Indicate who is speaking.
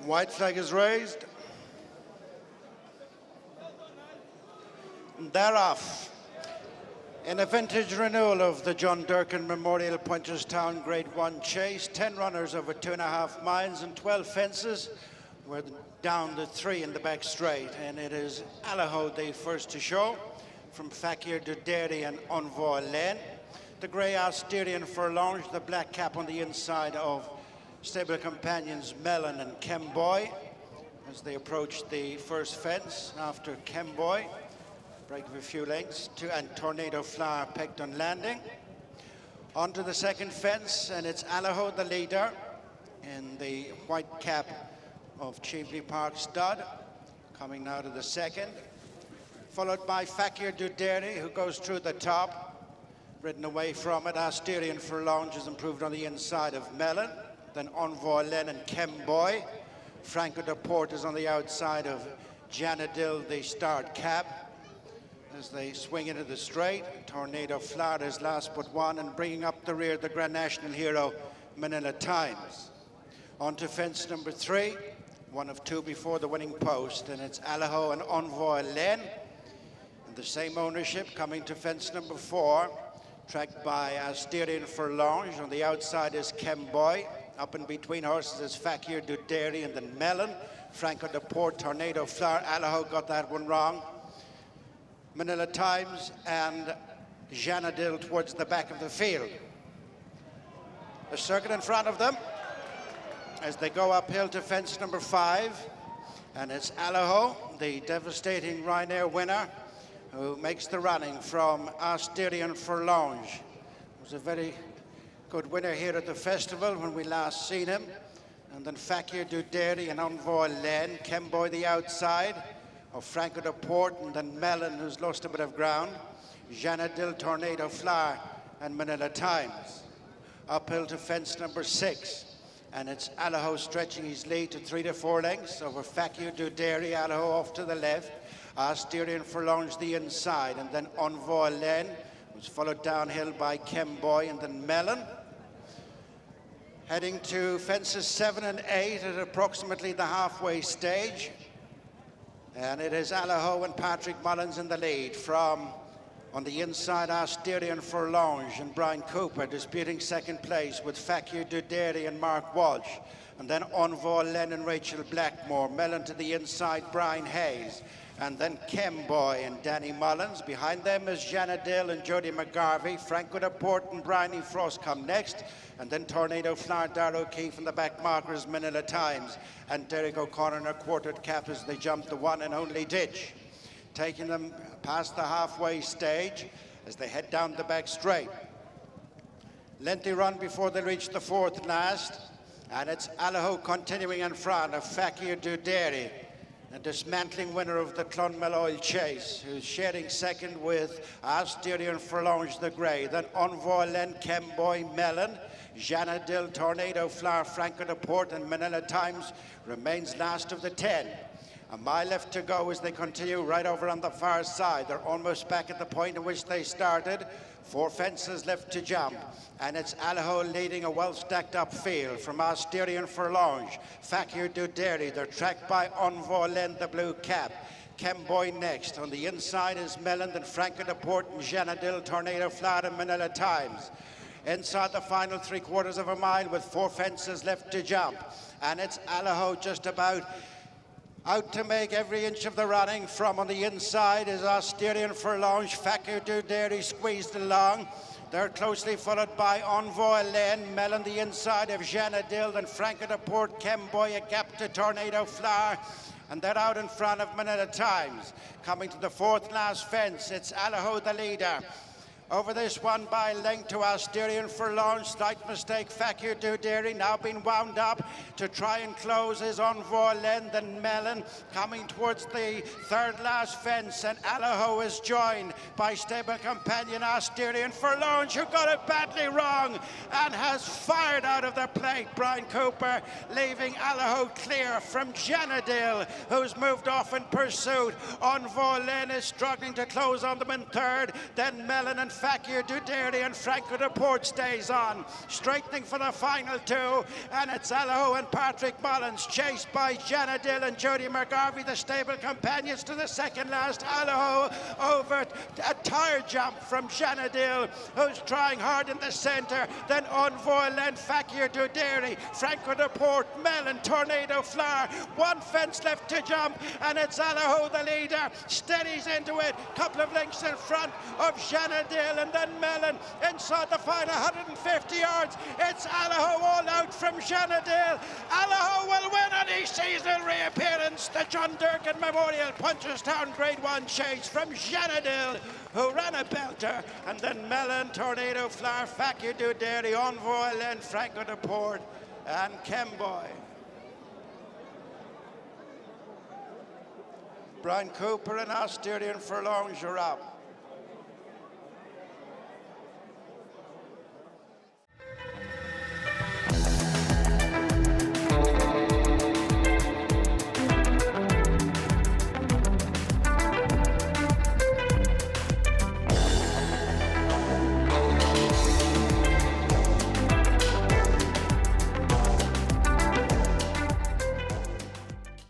Speaker 1: White flag is raised. And thereof, in a vintage renewal of the John Durkan Memorial Punchestown Grade 1 Chase, 10 runners over 2.5 miles and 12 fences. We're down to 3 in the back straight, and it is Allaho, the first to show, from Fakir Duderi and Envoy Lane. The grey Asterian Furlong, the black cap on the inside of stable companions Mellon and Kemboy as they approach the first fence after Kemboy. Break of a few lengths, and Tornado Flower pegged on landing. Onto the second fence, and it's Allaho, the leader, in the white cap of Cheveley Park stud, coming now to the second. Followed by Fakir Duderi, who goes through the top, ridden away from it. Asterian Furlong is improved on the inside of Mellon. Then Envoy Len and Kemboy. Franco de Port is on the outside of Janadil, the starred cab, as they swing into the straight. Tornado Flower is last but one, and bringing up the rear, the Grand National hero, Manila Times. On to fence number 3, one of 2 before the winning post, and it's Allaho and Envoy Len. And the same ownership coming to fence number 4, tracked by Asterian Furlong. On the outside is Kemboy. Up in between horses is Fakir Duderi and then Mellon. Franco de Port, Tornado Flower. Allaho got that one wrong. Manila Times and Janadil towards the back of the field. A circuit in front of them as they go uphill to fence number 5. And it's Allaho, the devastating Ryanair winner, who makes the running from Asterian Furlong. Was a very good winner here at the festival when we last seen him. And then Fakir Duderi and Envoy Len. Kemboy the outside of Franco de Port, and then Mellon, who's lost a bit of ground. Janadil, Tornado Flower, and Manila Times. Uphill to fence number 6. And it's Allaho stretching his lead to 3 to 4 lengths over Fakir Duderi. Allaho off to the left. Asterian Furlong's the inside, and then Envoy Len, who's followed downhill by Kemboy, and then Mellon. Heading to fences 7 and 8 at approximately the halfway stage. And it is Allaho and Patrick Mullins in the lead. From on the inside, Asterian Furlong and Brian Cooper disputing second place with Fakir Duderi and Mark Walsh. And then Envoy Len and Rachel Blackmore. Mellon to the inside, Brian Hayes. And then Kemboy and Danny Mullins. Behind them is Janadil and Jody McGarvey. Franco de Port and Bryony Frost come next. And then Tornado Flower, Darrell O'Keefe, and the back markers, Manila Times. And Derek O'Connor in a quartered cap as they jump the one and only ditch. Taking them past the halfway stage as they head down the back straight. Lengthy run before they reach the fourth last. And it's Allaho continuing in front of Fakir Duderi, a dismantling winner of the Clonmel Oil Chase, who's sharing second with Asterian Furlong the Grey. Then Envoy Len, Kemboy, Mellon, Janadil, Tornado Flower, Franco de Port, and Manila Times remains last of the 10. A mile left to go as they continue right over on the far side. They're almost back at the point at which they started. 4 fences left to jump, and it's Allaho leading a well-stacked up field from Asterian Furlong. Fakir Duderi, they're tracked by Envoy Len, the blue cap. Kemboy next. On the inside is Mellon, then Franco de Port and Janadil, Tornado Flower, and Manila Times. Inside the final 3/4 of a mile with 4 fences left to jump, and it's Allaho just about out to make every inch of the running. From on the inside is Asterian Furlong. Fakir Duderi squeezed along. They're closely followed by Envoy Len, Mellon the inside of Janadil, and Franco de Port, Kemboy, a gap to Tornado Flower, and they're out in front of Manila Times. Coming to the 4th last fence, it's Allaho the leader. Over this one by length to Asterian Furlong. Slight mistake, Fakir Duderi now being wound up to try and close his Envoy Len, then Mellon coming towards the 3rd last fence, and Allaho is joined by stable companion Asterian Furlong, who got it badly wrong and has fired out of the plate. Brian Cooper leaving Allaho clear from Janadil, who's moved off in pursuit. Envoy Len is struggling to close on them in 3rd, then Mellon and Fakir Duderi and Franco de Port stays on. Straightening for the final two, and it's Allaho and Patrick Mullins, chased by Janadil and Jody McGarvey, the stable companions to the second last. Allaho over a tire jump from Janadil, who's trying hard in the centre. Then Envoy, then Fakir Duderi, Franco de Port, Mellon, Tornado Flower. One fence left to jump, and it's Allaho the leader. Steadies into it, couple of lengths in front of Janadil, and then Mellon inside the final 150 yards. It's Allaho all out from Janadil. Allaho will win on his seasonal reappearance, the John Durkan Memorial Punchestown Grade 1 Chase from Janadil, who ran a belter, and then Mellon, Tornado Flower, Fakir Duderi, Envoy, then Franco de Port, and Kemboy. Brian Cooper and Asturian Furlong Giraffe.